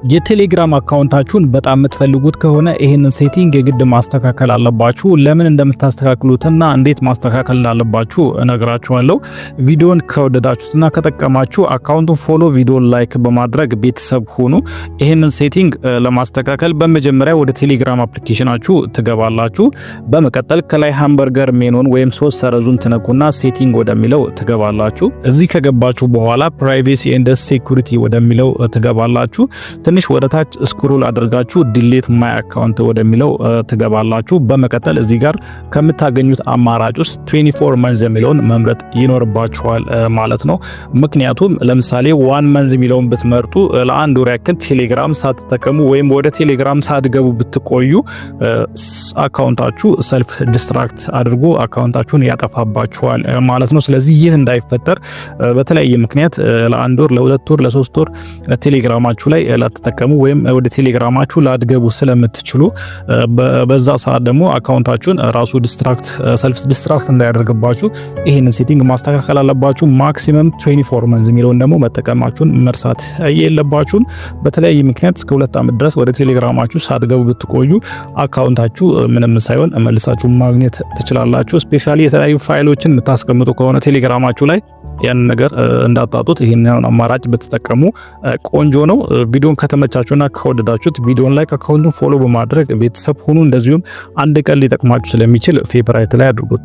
የቴሌግራም አካውንታችሁን በጣም የምትፈልጉት ከሆነ ይሄንን ሴቲንግ የግድ ማስተካከል አለባችሁ። ለምን እንደምታስተካክሉትና እንዴት ማስተካከል እንዳለባችሁ እነግራችኋለሁ። ቪዲዮን ከወደዳችሁትና ከጠቀማችሁ አካውንቱን ፎሎ፣ ቪዲዮን ላይክ በማድረግ ቤተሰብ ሁኑ። ይሄንን ሴቲንግ ለማስተካከል በመጀመሪያ ወደ ቴሌግራም አፕሊኬሽናችሁ ትገባላችሁ። በመቀጠል ከላይ ሃምበርገር ሜኑን ወይም 3 ሰረዙን ትነኩና ሴቲንግ ወደሚለው ትገባላችሁ። እዚህ ከገባችሁ በኋላ ፕራይቬሲ ኤንድ ሴኩሪቲ ወደሚለው ትገባላችሁ። ትንሽ ወደታች ስክሮል አድርጋችሁ ዲሊት ማይ አካውንት ወደሚለው ትገባላችሁ። በመቀጠል እዚህ ጋር ከምታገኙት አማራጭ ውስጥ 24 መንዝ የሚለውን መምረጥ ይኖርባችኋል ማለት ነው። ምክንያቱም ለምሳሌ 1 መንዝ የሚለውን ብትመርጡ ለአንድ ወር ያክል ቴሌግራም ሳትጠቀሙ ወይም ወደ ቴሌግራም ሳትገቡ ብትቆዩ አካውንታችሁ ሰልፍ ዲስትራክት አድርጎ አካውንታችሁን ያጠፋባችኋል ማለት ነው። ስለዚህ ይህ እንዳይፈጠር በተለያየ ምክንያት ለአንድ ወር፣ ለ2 ወር፣ ለ3 ወር ቴሌግራማችሁ ላይ ላትጠቀሙ ወይም ወደ ቴሌግራማችሁ ላትገቡ ስለምትችሉ በዛ ሰዓት ደግሞ አካውንታችሁን ራሱ ሰልፍ ዲስትራክት እንዳያደርግባችሁ ይሄንን ሴቲንግ ማስተካከል አለባችሁ። ማክሲመም 24 መንዝ የሚለውን ደግሞ መጠቀማችሁን መርሳት የለባችሁም። በተለያየ ምክንያት እስከ 2 ዓመት ድረስ ወደ ቴሌግራማችሁ ሳትገቡ ብትቆዩ አካውንታችሁ ምንም ሳይሆን መልሳችሁ ማግኘት ትችላላችሁ። ስፔሻሊ የተለያዩ ፋይሎችን የምታስቀምጡ ከሆነ ቴሌግራማችሁ ላይ ያን ነገር እንዳጣጡት ይሄንን አማራጭ ብትጠቀሙ ቆንጆ ነው። ቪዲዮን ከተመቻችሁና ከወደዳችሁት ቪዲዮን ላይክ፣ አካውንቱን ፎሎ በማድረግ ቤተሰብ ሁኑ። እንደዚሁም አንድ ቀን ሊጠቅማችሁ ስለሚችል ፌቨራይት ላይ አድርጉት።